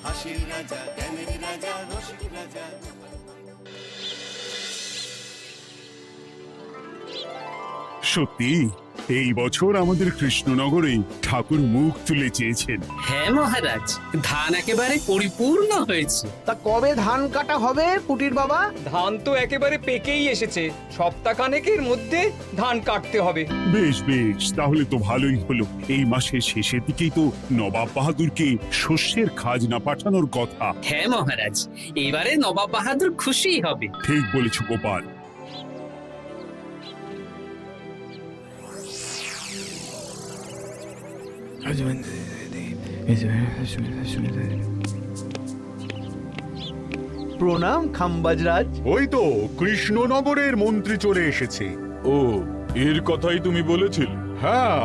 হাসির রাজা, জ্ঞানের রাজা, রসিক রাজা। সত্যি এই বছর আমাদের কৃষ্ণনগরে ঠাকুর মুখ তুলে চেয়েছেন। হ্যাঁ মহারাজ, ধান একেবারে পরিপূর্ণ হয়েছে। তা কবে ধান কাটা হবে পুটির বাবা? ধান তো একেবারে পেকেই এসেছে, সপ্তাহখানেকের মধ্যে ধান কাটতে হবে। বেশ বেশ, তাহলে তো ভালোই হলো। এই মাসের শেষের দিকেই তো নবাব বাহাদুরকে শস্যের খাজনা পাঠানোর কথা। হ্যাঁ মহারাজ, এবারে নবাব বাহাদুর খুশি হবে। ঠিক বলেছ গোপাল। প্রণাম খাম্বাজরাজ। ওই তো কৃষ্ণনগরের মন্ত্রী চলে এসেছে। ও, এর কথাই তুমি বলেছিলে? হ্যাঁ,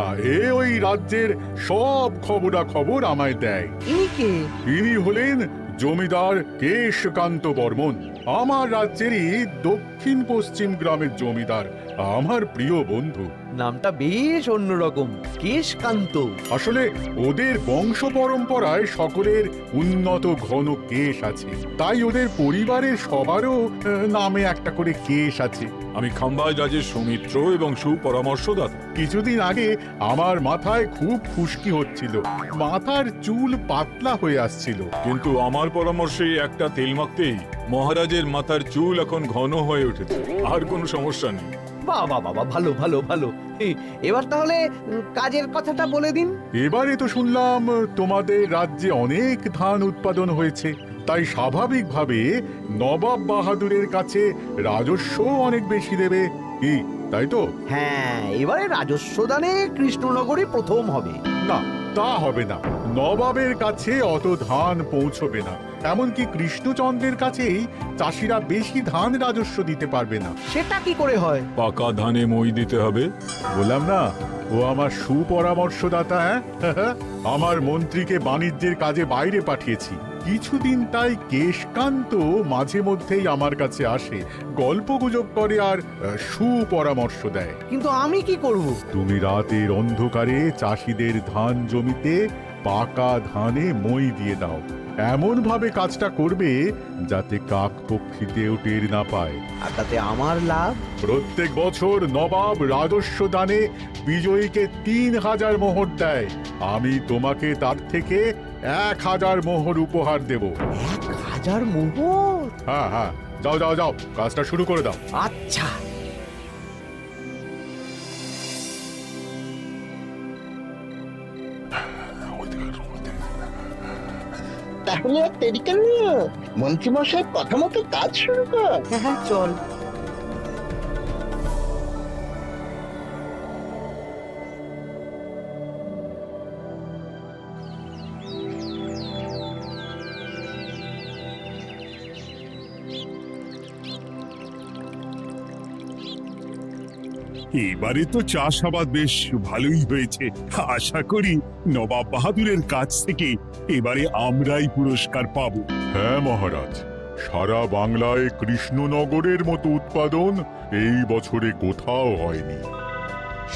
ওই রাজ্যের সব খবরাখবর আমায় দেয়। ইনি কে? ইনি হলেন জমিদার কেশকান্ত বর্মন, আমার রাজ্যেরই দক্ষিণ পশ্চিম গ্রামের জমিদার, আমার প্রিয় বন্ধু। নামটা বেশ অন্যরকম, কেশকান্ত। আসলে ওদের বংশ পরম্পরায় সকলের উন্নত ঘন কেশ আছে, তাই ওদের পরিবারের সবারও নামে একটা করে কেশ আছে। আমি খাম্বাজ রাজের সৌমিত্র এবং সুপরামর্শদাতা। কিছুদিন আগে আমার মাথায় খুব খুশকি হচ্ছিল, মাথার চুল পাতলা হয়ে আসছিল। কিন্তু আমার পরামর্শে একটা তেল মাখতেই মহারাজের মাথার চুল এখন ঘন হয়ে উঠেছে, আর কোনো সমস্যা নেই। বাবা বাবা, ভালো ভালো ভালো। এবার তাহলে কাজের কথাটা বলে দিন। এবারে তো শুনলাম তোমাদের রাজ্যে অনেক ধান উৎপাদন হয়েছে, তাই স্বাভাবিকভাবে নবাব বাহাদুরের কাছে রাজস্ব অনেক বেশি দেবে, কি তাই তো? হ্যাঁ, এবারে রাজস্ব দানে কৃষ্ণনগরই প্রথম হবে। না, তা হবে না। নবাবের কাছে অত ধান পৌঁছবে না, এমনকি কৃষ্ণচন্দ্রের কাছেই চাষিরা বেশি ধান রাজস্ব দিতে পারবে না। সেটা কি করে হয়? পাকা ধানে মই দিতে হবে। বললাম না, ও আমার সুপরামর্শদাতা। হ্যাঁ, আমার মন্ত্রীকে বাণিজ্যের কাজে বাইরে পাঠিয়েছি কিছুদিন, তাই কেশকান্ত মাঝে মধ্যেই আমার কাছে আসে, গল্প গুজব করে আর সুপরামর্শ দেয়। কিন্তু আমি কি করব? তুমি রাতের অন্ধকারে চাষিদের ধান জমিতে পাকা ধানে মই দিয়ে দাও, এমন ভাবে কাজটা করবে যাতে কাক পক্ষীতেও টের না পায়। আর তাতে আমার লাভ? প্রত্যেক বছর নবাব রাজস্ব দানে বিজয়ীকে 3000 মোহর দেয়, আমি তোমাকে তার থেকে 1000 মোহর উপহার দেব। 1000 মোহর? হ্যাঁ হ্যাঁ, যাও যাও যাও, কাজটা শুরু করে দাও। আচ্ছা। তাহলে আর দেরি কেন, মন্ত্রীমশাইয়ের কথা মতো কাজ শুরু কর। হ্যাঁ চল। এবারে তো চাষাবাদ বেশ ভালোই হয়েছে। আশা করি নবাব বাহাদুরের কাছ থেকে এবারে আমরাই পুরস্কার পাবো। হ্যাঁ মহারাজ, সারা বাংলায় কৃষ্ণনগরের মতো উৎপাদন এই বছরে কোথাও হয়নি।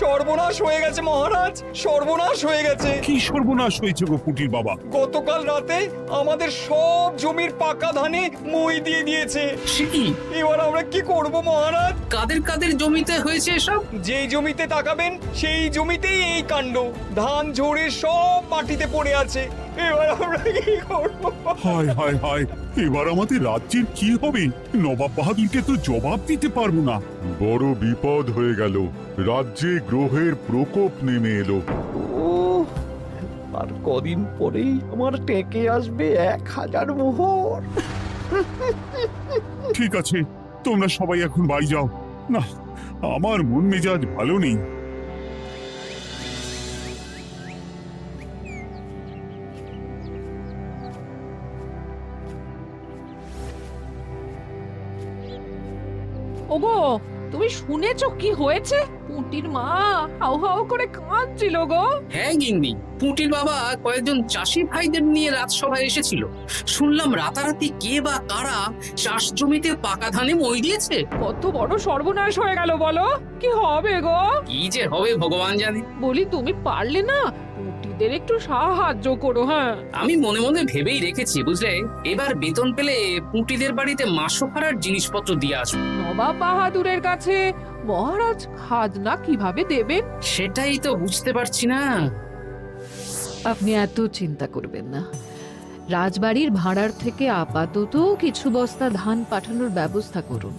সর্বনাশ হয়ে গেছে মহারাজ, সর্বনাশ হয়ে গেছে। কি সর্বনাশ হয়েছে গো পুটির বাবা? গতকাল রাতে আমাদের সব জমির পাকা ধানে মই দিয়ে দিয়েছে। সে কি? এবার আমরা কি করব মহারাজ? কাদের কাদের জমিতে হয়েছে এসব? যেই জমিতে তাকাবেন সেই জমিতেই এই কাণ্ড, ধান ঝরে সব মাটিতে পড়ে আছে। এবার আমরা কি করব? হায় হায় হায়, এবার আমাদের রাজ্যের কি হবে? নবাব বাহাদুরকে তো জবাব দিতে পারবো না। বড় বিপদ হয়ে গেল, রাজ্যে গ্রহের প্রকোপ নেমে এলো। ও, আর কদিন পরেই আমার টেকে আসবে 1000 মোহর। ঠিক আছে, তোমরা সবাই এখন বাড়ি যাও। না, আমার মন মেজাজ ভালো নেই। ওগো, তুমি শুনেছো কি হয়েছে? পুটির মা হাউ হাউ করে কাঁদছিল গো। হ্যাঁ গিন্নি, পুটির বাবা কয়েকজন চাষি ভাইদের নিয়ে রাজসভায় এসেছিল। শুনলাম রাতারাতি কে বা কারা চাষ জমিতে পাকা ধানে মই দিয়েছে। কত বড় সর্বনাশ হয়ে গেল বলো, কি হবে গো? কি যে হবে ভগবান জানে। বলি তুমি পারলে না পুটি এদের একটু সাহায্য করো। হ্যাঁ, আমি মনে মনে ভেবেই রেখেছি বুঝলে, এবার বেতন পেলে পুঁটিদের বাড়িতে মাসো ভাড়ার জিনিসপত্র দিয়ে আসবো। নবাব বাহাদুরের কাছে মহারাজ খাজনা কিভাবে দেবেন? সেটাই তো বুঝতে পারছি না। আপনি এত চিন্তা করবেন না। রাজবাড়ির ভাড়ার থেকে আপাতত কিছু বস্তা ধান পাঠানোর ব্যবস্থা করুন।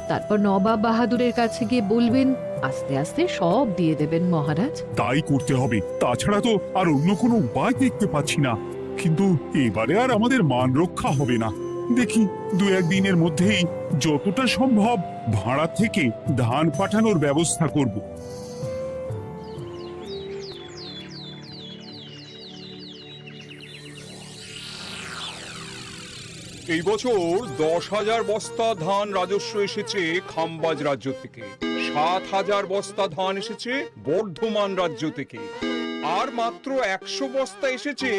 তারপর নবাব বাহাদুরের কাছে গিয়ে বলবেন, আস্তে আস্তে সব দিয়ে দেবেন মহারাজ। তাই করতে হবে, তাছাড়া তো আর অন্য কোনো উপায় দেখতে পাচ্ছি না। কিন্তু এবারে আর আমাদের মান রক্ষা হবে না। দেখি 2-1 দিনের মধ্যেই যতটা সম্ভব ভাড়া থেকে ধান পাঠানোর ব্যবস্থা করব। এই বছর 10,000 বস্তা ধান রাজস্ব এসেছে খাম্বাজ রাজ্য থেকে, 7,000 বস্তা ধান এসেছে বর্ধমান রাজ্য থেকে, আর মাত্র 100 বস্তা এসেছে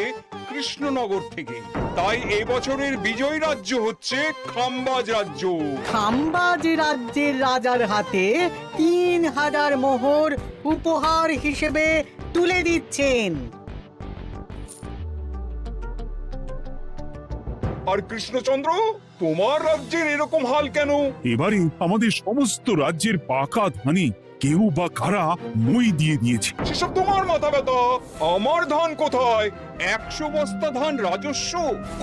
কৃষ্ণনগর থেকে। তাই এই বছরের বিজয়ী রাজ্য হচ্ছে খাম্বাজ রাজ্য। খাম্বাজ রাজ্যের রাজার হাতে 3,000 মোহর উপহার হিসেবে তুলে দিচ্ছেন। আর কৃষ্ণচন্দ্র, তোমার রাজ্যের এরকম হাল কেন? এবারে আমাদের সমস্ত রাজ্যের পাকা ধানে কেউ বা কারা মই দিয়ে দিয়েছে। সেসব তোমার মাথা ব্যথা। আমার ধান কোথায়? 100 বস্তা ধান রাজস্ব,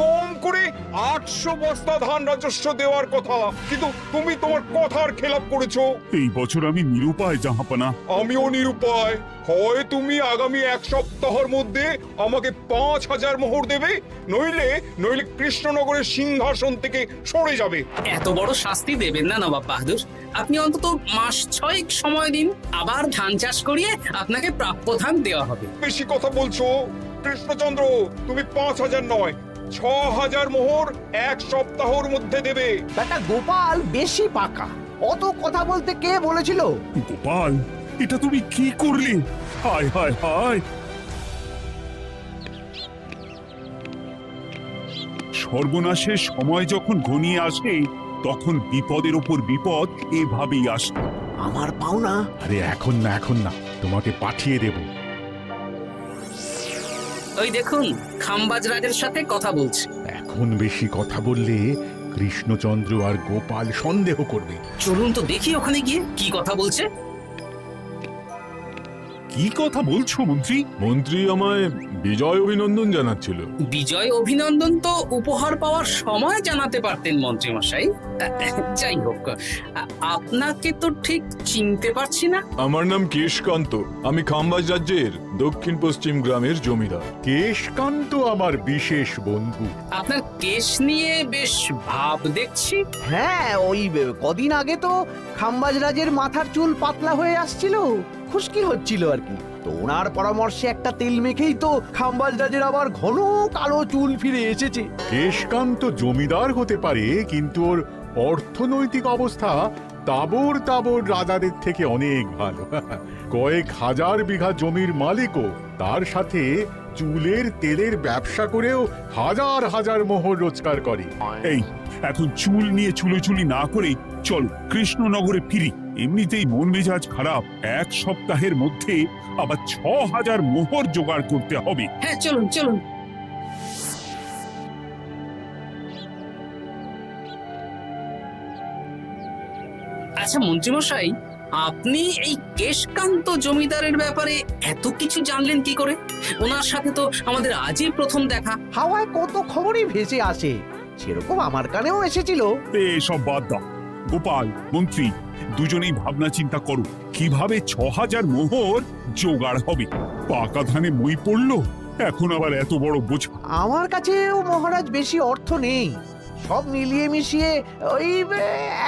কম করে 800 বস্তা ধান রাজস্ব দেওয়ার কথা, কিন্তু তুমি তোমার কথার খেলাপ করেছো। এই বছর আমি নিরুপায় জাহাপানা। আমিও নিরুপায়। হয় তুমি আগামী 1 সপ্তাহের মধ্যে আমাকে 5,000 মোহর দেবে, নইলে কৃষ্ণনগরের সিংহাসন থেকে সরে যাবে। এত বড় শাস্তি দেবেন না নবাব বাহাদুর, আপনি অন্তত মাস 6 সময় দিন, আবার ধান চাষ করিয়ে আপনাকে প্রাপ্য ধান দেওয়া হবে। বেশি কথা বলছো কৃষ্ণচন্দ্র, তুমি 5,000 নয় 6,000 মোহর 1 সপ্তাহের মধ্যে দেবে। বেটা গোপাল বেশি পাকা, অত কথা বলতে কে বলেছিল? গোপাল, এটা তুমি কি করলে? হায় হায় হায়! সর্বনাশের সময় যখন ঘনিয়ে আসে, তখন বিপদের ওপর বিপদ এভাবেই আসে। আমার পাওনা। আরে এখন না, তোমাকে পাঠিয়ে দেব। ওই দেখুন, খাম্বাজ রাজের সাথে কথা বলছে। এখন বেশি কথা বললে কৃষ্ণচন্দ্র আর গোপাল সন্দেহ করবে। চলুন তো দেখি ওখানে গিয়ে কি কথা বলছে। কি কথা বলছো মন্ত্রী? মন্ত্রী আমায় বিজয় অভিনন্দন জানাচ্ছিল। বিজয় অভিনন্দন তো উপহার পাওয়ার সময় জানাতে পারতেন মন্ত্রী মশাই। যাই হোক, আপনাকে তো ঠিক চিনতে পারছি না। আমার নাম কেশকান্ত, আমি খাম্বাজ রাজ্যের দক্ষিণ পশ্চিম গ্রামের জমিদার। কেশকান্ত আমার বিশেষ বন্ধু। আপনার কেশ নিয়ে বেশ ভাব দেখছি। হ্যাঁ, ওই কদিন আগে তো খাম্বাজ রাজের মাথার চুল পাতলা হয়ে আসছিল, খুশকি হচ্ছিল আর কি। তো ওনার পরামর্শে একটা তেল মেখেই তো খাম্বাজ রাজের আবার ঘন কালো চুল ফিরে এসেছে। কেশকান্ত জমিদার হতে পারে, কিন্তু ওর অর্থনৈতিক অবস্থা তাবর রাজাদের থেকে অনেক ভালো। কয়েক হাজার বিঘা জমির মালিকও, তার সাথে চুলের তেলের ব্যবসা করেও হাজার হাজার মোহর রোজগার করে। এই, এখন চুল নিয়ে চুলোচুলি না করে চল কৃষ্ণনগরে ফিরি। এমনিতেই মন মেজাজ খারাপ, 1 সপ্তাহের মধ্যে আবার 6,000 মোহর জোগাড় করতে হবে। হ্যাঁ, চলুন চলুন। আচ্ছা মন্ত্রীমশাই, আপনি এই কেশকান্ত জমিদারের ব্যাপারে এত কিছু জানলেন কি করে? ওনার সাথে তো আমাদের আজই প্রথম দেখা। হাওয়ায় কত খবরই ভেসে আসে, সেরকম আমার কানেও এসেছিল। এসব বাদ দাও। গোপাল, মন্ত্রী, দুজনেই ভাবনা চিন্তা করো কিভাবে 6,000 মোহর জোগাড় হবে। পাকা ধানে মই পড়লো, এখন আবার এত বড় বোঝা। আমার কাছেও মহারাজ বেশি অর্থ নেই, সব মিলিয়ে মিশিয়ে ওই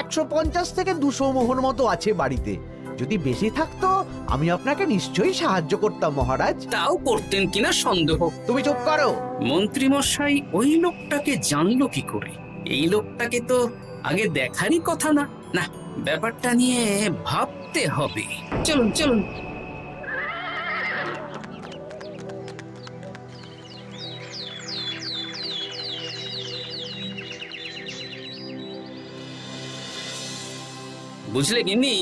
150 থেকে 200 মোহর মতো আছে বাড়িতে। যদি বেশি থাকতো আমি আপনাকে নিশ্চয়ই সাহায্য করতাম মহারাজ। তাও করতেন কিনা সন্দেহ। তুমি চুপ করো। মন্ত্রী মশাই ওই লোকটাকে জানলো কি করে? এই লোকটাকে তো আগে দেখারই কথা না। না, ব্যাপারটা নিয়ে ভাবতে হবে। চলুন চলুন। বুঝলে গিন্নি,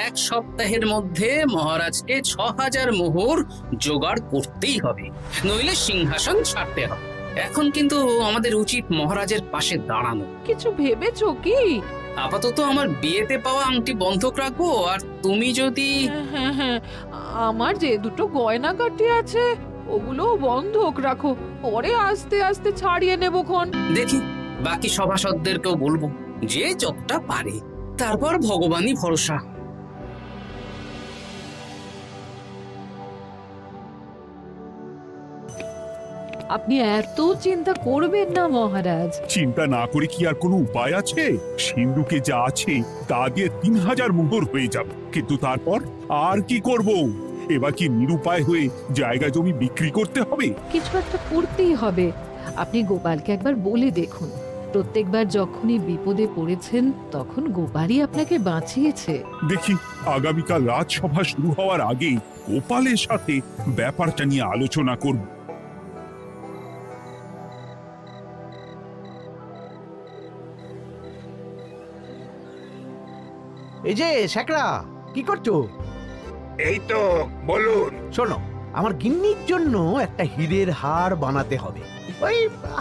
এক সপ্তাহের মধ্যে মহারাজকে ৬,০০০ মোহর জোগাড় করতেই হবে, নইলে সিংহাসন ছাড়তে হবে। এখন কিন্তু আমাদের উচিত মহারাজের পাশে দাঁড়ানো। কিছু ভেবেছো কি? আপাতত আমার বিয়েতে পাওয়া আংটি বন্ধক রাখবো, আর তুমি যদি হ্যাঁ হ্যাঁ, আমার যে দুটো গয়নাগাটি আছে ওগুলো বন্ধক রাখো, পরে আস্তে আস্তে ছাড়িয়ে নেবো খন। দেখি বাকি সভাসদদেরকেও বলবো, যে যতটা পারে, তারপর ভগবানই ভরসা। আপনি এত চিন্তা করবেন না মহারাজ। চিন্তা না করে কি আর কোনো উপায় আছে? সিন্ধুকে যা আছে তা দিয়ে ৩,০০০ মোহর হয়ে যাবে, কিন্তু তারপর আর কি করব? এবার কি নিরুপায় হয়ে জায়গা জমি বিক্রি করতে হবে? কিছু একটা করতেই হবে। আপনি গোপালকে একবার বলে দেখুন, প্রত্যেকবার যখনই বিপদে পড়েছেন তখন গোপালই আপনাকে বাঁচিয়েছে। দেখি আগামীকাল রাজসভা শুরু হওয়ার আগে গোপালের সাথে ব্যাপারটা নিয়ে আলোচনা করব। এই যে শেখরা, কি করছো? এই তো, বলুন। শোনো, আমার গিন্নির জন্য একটা হীরের হার বানাতে হবে, ওই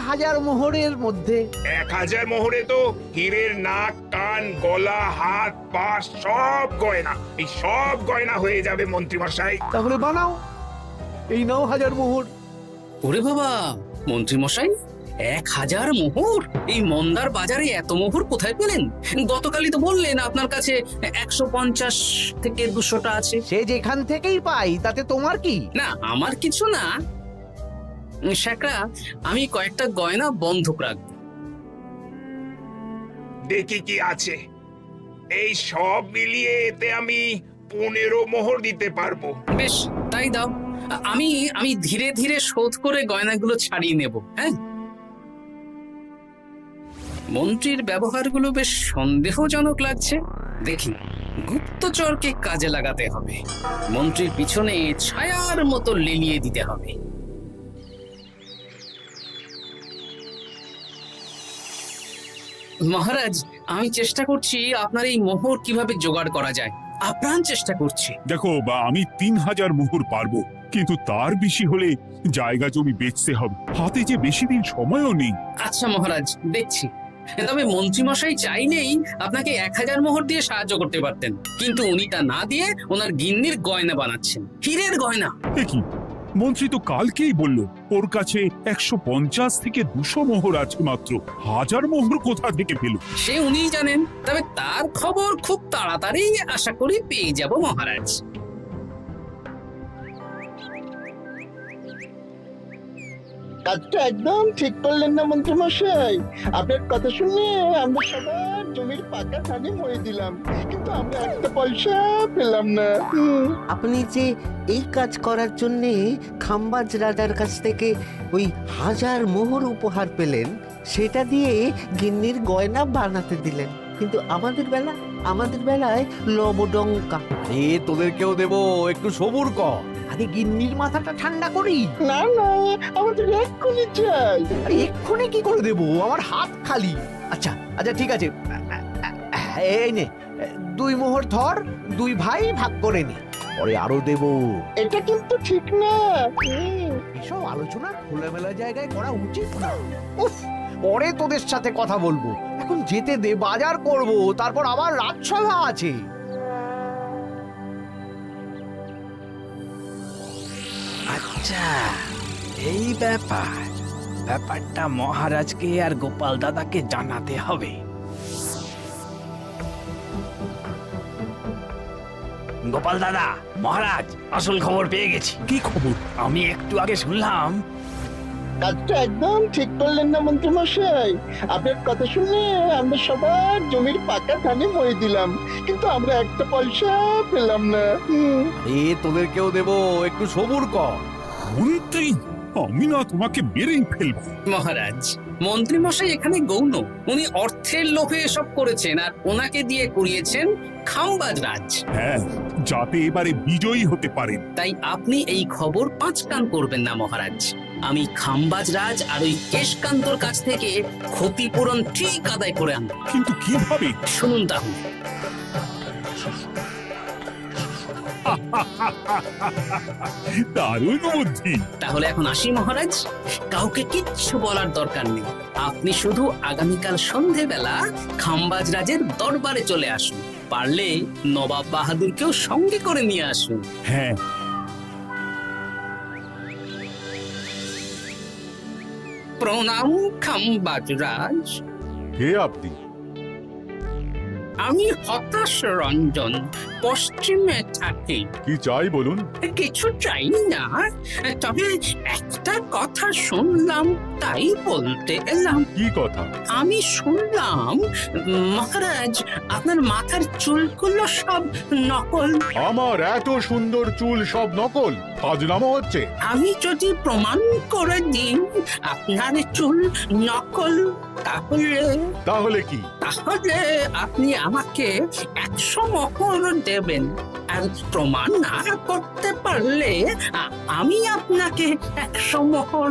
১,০০০ মোহরের মধ্যে। ১,০০০ মোহরে তো হীরের নাক, কান, গলা, হাত, পা সব গয়না, এই সব গয়না হয়ে যাবে মন্ত্রী মশাই। তাহলে বানাও, এই নাও ১,০০০ মোহর। ওরে বাবা, মন্ত্রী মশাই ১,০০০ মোহর? এই মন্দার বাজারে এত মোহর কোথায় পেলেন? গতকালই তো বললেন আপনার কাছে ১৫০ থেকে ২০০টা আছে। সে যেখান থেকেই পাই তাতে তোমার কি? না, আমার কিছু না শেখরা, আমি কয়েকটা গয়না বন্ধক রাখবো। দেখি কি আছে। এই সব মিলিয়ে এতে আমি ১৫ মোহর দিতে পারবো। বেশ, তাই দাও। আমি আমি ধীরে ধীরে শোধ করে গয়নাগুলো ছাড়িয়ে নেব। হ্যাঁ, মন্ত্রীর ব্যবহারগুলো বেশ সন্দেহজনক লাগছে। দেখি গুপ্তচরকে কাজে লাগাতে হবে, মন্ত্রীর পিছনে ছায়ার মতো লেলিয়ে দিতে হবে। মহারাজ, আমি চেষ্টা করছি আপনার এই মোহর কিভাবে জোগাড় করা যায়, আপ্রাণ চেষ্টা করছি। দেখো, বা আমি ৩,০০০ মোহর পারবো, কিন্তু তার বেশি হলে জায়গা জমি বেচতে হবে, হাতে যে বেশি দিন সময়ও নেই। আচ্ছা মহারাজ, দেখছি। তবে মন্ত্রীমশাই চাইলেই আপনাকে ১,০০০ মোহর দিয়ে সাহায্য করতে পারতেন, কিন্তু উনি তা না দিয়ে ওনার গিন্নির গয়না বানাচ্ছেন, হীরের গয়না। কি মন্ত্রী তো কালকেই বলল ওর কাছে ১৫০ থেকে ২০০ মোহর আছে মাত্র, ১,০০০ মোহর কোথা থেকে পেল? সে উনিই জানেন, তবে তার খবর খুব তাড়াতাড়ি আশা করি পেয়ে যাব মহারাজ। কাজটা একদম ঠিক করলেন না মন্ত্রী মশাই। আপনার কথা শুনে আমরা সবার জমির পাকা ধানে মরে দিলাম, কিন্তু আমরা একটা পয়সা পেলাম না। আপনি যে এই কাজ করার জন্য খাম্বাজ রাজার কাছ থেকে ওই ১,০০০ মোহর উপহার পেলেন, সেটা দিয়ে গিন্নির গয়না বানাতে দিলেন, কিন্তু আমাদের বেলায় লবডঙ্কা। তোদেরকেও দেবো, একটু সবুর কর, আগে গিন্নির মাথাটা ঠান্ডা করি। না না, আমাদের এক্ষুনি চাই। আরে এক্ষুনি কি করে দেবো, আমার হাত খালি। আচ্ছা আচ্ছা, ঠিক আছে, এই নে ২ মোহর ধর, ২ ভাই ভাগ করে নে, পরে আরো দেবো। এটা কিন্তু ঠিক না। এসব আলোচনা খোলামেলা জায়গায় করা উচিত না। উফ, পরে তোদের সাথে কথা বলবো, এখন যেতে দে, বাজার করব, তারপর আবার রাজসভা আছে। আচ্ছা, এই ব্যাপারটা মহারাজকে আর গোপাল দাদাকে জানাতে হবে। গোপাল দাদা, মহারাজ আসল খবর পেয়ে গেছি। কি খবর? আমি একটু আগে শুনলাম। কাজটা একদম ঠিক করলেন না মন্ত্রী মশাই। আপনার কথা শুনে আমরা সবার জমির পাকা ধানে মরে দিলাম, কিন্তু আমরা একটা পয়সা পেলাম না। তোদেরকেও দেবো, একটু সবুর কর। মন্ত্রী, আমি না তোমাকে মেরেই ফেলবো। মহারাজ, মন্ত্রী মশাই এখানে গৌণ, উনি অর্থের লোভে এসব করেছেন, আর ওনাকে দিয়ে করিয়েছেন খাম্বাজ রাজ। হ্যাঁ, যাতে এবারে বিজয়ী হতে পারেন। তাই আপনি এই খবর ৫ কান করবেন না মহারাজ। আমি খাম্বাজ রাজ আর ওই কেশকান্তর কাছ থেকে ক্ষতিপূরণ ঠিক আদায় করে আনব। কিন্তু কিভাবে? শুনুন তাহলে। দারুণ বুদ্ধি। তাহলে এখন আসি মহারাজ, কাউকে কিচ্ছু বলার দরকার নেই। আপনি শুধু আগামীকাল সন্ধেবেলা খাম্বাজ রাজের দরবারে চলে আসুন, পারলে নবাব বাহাদুরকেও সঙ্গে করে নিয়ে আসুন। হ্যাঁ, প্রণাম খাম্বাজ রাজ, কে আপনি? আমি হতাশ রঞ্জন, পশ্চিমে থাকি। কি চাই বলুন? কিছু চাই না, তবে একটা কথা শুনলাম তাই বলতে এলাম। কি কথা? আমি শুনলাম মহারাজ আপনার মাথার চুলগুলো সব নকল। আমার এত সুন্দর চুল সব নকল? ফাজলামো হচ্ছে। আমি যদি প্রমাণ করে দিই আপনার চুল নকল, তাহলে কি? তাহলে আপনি আমাকে 100 মোহর দেবেন, আর প্রমাণ না করতে পারলে আমি আপনাকে 100 মোহর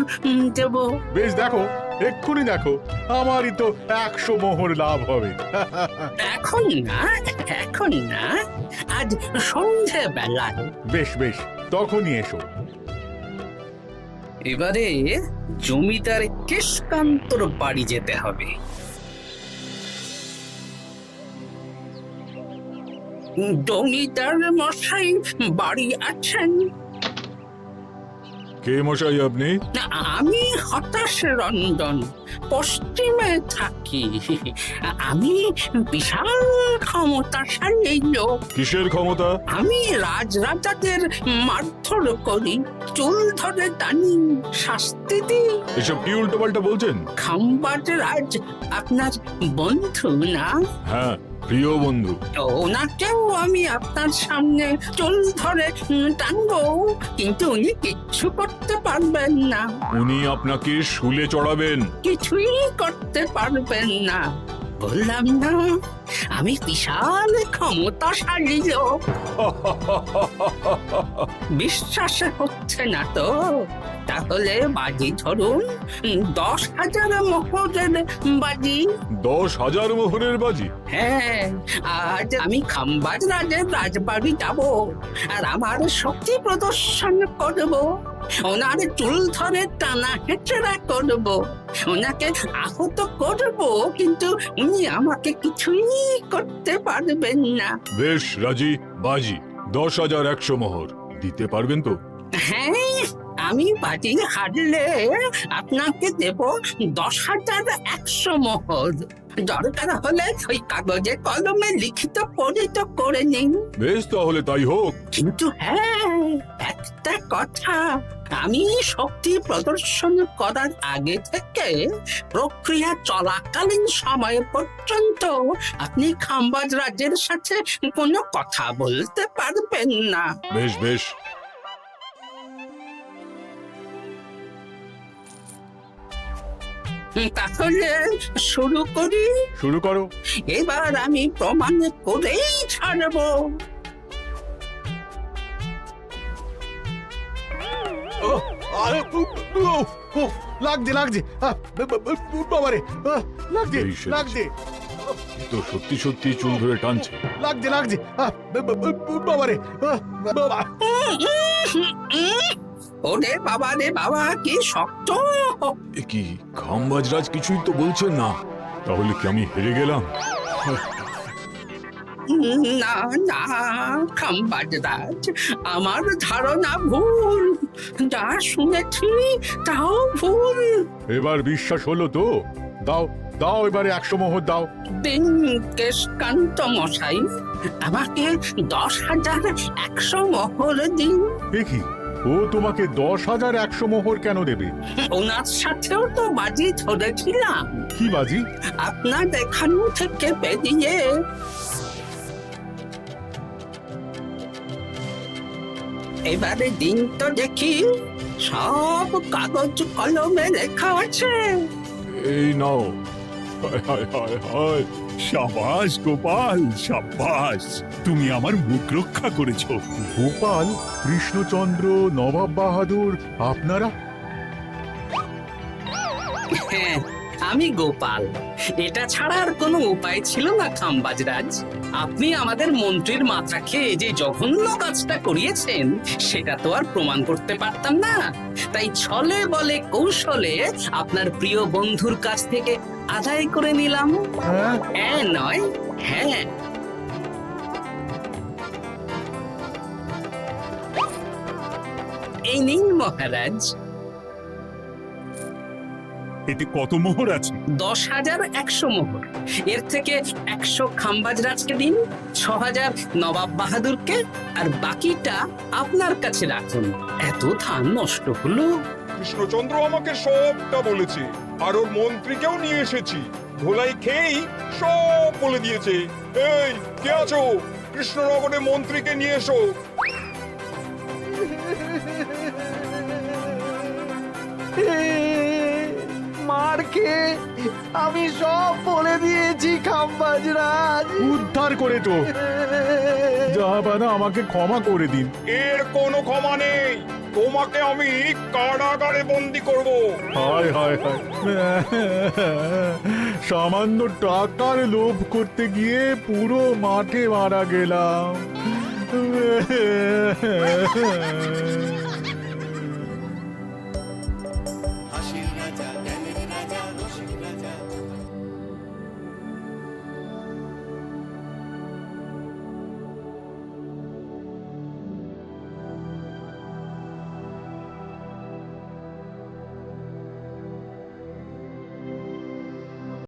দেব। বেশ, দেখো, এক্ষুনি দেখো, আমারই তো 100 মোহর লাভ হবে। এখন না, এখন না, আজ সন্ধেবেলায়। বেশ বেশ, তখনই এসো। এবারে জমিদার কেশকান্তর বাড়ি যেতে হবে। জমিদার মশাই বাড়ি আছেন? কে মশাই আপনি? আমি হতাশ রঞ্জন, পশ্চিমে থাকি। আমি বিশাল ক্ষমতাশালী লোক। কিসের ক্ষমতা? আমি রাজরাজাদের মারধর করি, চুল ধরে টানি, শাস্তি দিই। এসব কি উল্টোপাল্টা বলছেন? খাম্বাজ রাজ আপনার বন্ধু না? হ্যাঁ, প্রিয় বন্ধু। ওনাকেও আমি আপনার সামনে চুল ধরে টানবো, কিন্তু উনি কিচ্ছু করতে পারবেন না। উনি আপনাকে শুলে চড়াবেন। কিছুই করতে পারবেন না, বললাম না আমি বিশাল ক্ষমতাশালী লোক। বিশ্বাস হচ্ছে না তো? তাহলে বাজি ধরুন, 10,000 মোহরের বাজি। 10,000 মোহরের বাজি? হ্যাঁ, আজ আমি খাম্বাজ রাজের রাজবাড়ি যাব, আর আমার শক্তি প্রদর্শন করব। ওনার চুল ধরে টানা হেঁচড়া করব, ওনাকে আহত করব, কিন্তু উনি আমাকে কিছুই করতে পারবেন না। বেশ রাজি, বাজি 10,100 মোহর দিতে পারবেন তো? হ্যাঁ, আমি বাজি হারলে আপনাকে দেব 10,100 মোহর। দরকার হলে ওই কাগজে কলমে লিখিত পরিত করে নিন। বেশ, তাহলে তাই হোক। কিন্তু হ্যাঁ, একটা কথা, আমি শক্তি প্রদর্শন করার আগে থেকে প্রক্রিয়া চলাকালীন সময় পর্যন্ত আপনি খাম্বাজ রাজের সাথে কোনো কথা বলতে পারবেন না। বেশ বেশ। তাহলে শুরু করি। শুরু করো। এবার আমি প্রমাণ করেই ছাড়বো। লাগছে লাগছে, বাবারে, লাগছে এই সে। লাগছে তো সত্যি সত্যি চুল ধরে টানছে। লাগছে লাগছে, বাবারে, বাবা। ওরে বাবা রে বাবা, কি শক্ত! এ কি, খাম্বাজরাজ কিছুই তো বলছেন না? তাহলে কি আমি হেরে গেলাম? না না খাম্বাজ রাজ, আমার ধারণা ভুল, যা শুনেছি তাও ভুল। এবার বিশ্বাস হলো তো? দাও দাও, এবারে 100 মোহর দাও। দিন কেশকান্ত মশাই, আমাকে 10,100 মোহর দিন। দেখি, ও তোমাকে 10,100 মোহর কেন দেবে? ওনার সাথেও তো বাজি ধরেছিলাম। কি বাজি? আপনার এখান থেকে বেরিয়ে এবারে দিন তো দেখি, সব কাগজ কলমে লেখা আছে। এই নাও। হায় হায় হায় হায়। সাবাস গোপাল, সাবাস, তুমি আমার মুখ রক্ষা করেছো। গোপাল, কৃষ্ণচন্দ্র, নবাব বাহাদুর, আপনারা? হ্যাঁ আমি গোপাল। এটা ছাড়া আর কোনো উপায় ছিল না খাম্বাজরাজ। আপনি আমাদের মন্ত্রীর মাথা খেয়ে যে জঘন্য কাজটা করিয়েছেন সেটা তো আর প্রমাণ করতে পারতাম না, তাই ছলে বলে কৌশলে আপনার প্রিয় বন্ধুর কাছ থেকে আদায় করে নিলাম। হ্যাঁ নয়, হ্যাঁ। এই নিন মহারাজ। এতে কত মোহর আছে? 10,100 মোহর। এর থেকে 100 খাম্বাজরাজকে দিন, 6,000 নবাব বাহাদুরকে, আর বাকিটা আপনার কাছে রাখুন। এত ধান নষ্ট হলো। কৃষ্ণচন্দ্র আমাকে সবটা বলেছে, আর ওর মন্ত্রীকেও নিয়ে এসেছি। ধোলাই খেয়েই সব বলে দিয়েছে। এই কে আছো? কৃষ্ণনগরের মন্ত্রীকে নিয়ে এসো। মার খেয়ে আমি সব বলে দিয়েছি খাম্বাজরাজ। উদ্ধার করে তো জাহাপানা, আমাকে ক্ষমা করে দিন। এর কোনো ক্ষমা নেই। তোমাকে আমি কারাগারে বন্দি করব। হায় হায় হায়, সামান্য টাকার লোভ করতে গিয়ে পুরো মাঠে মারা গেলাম।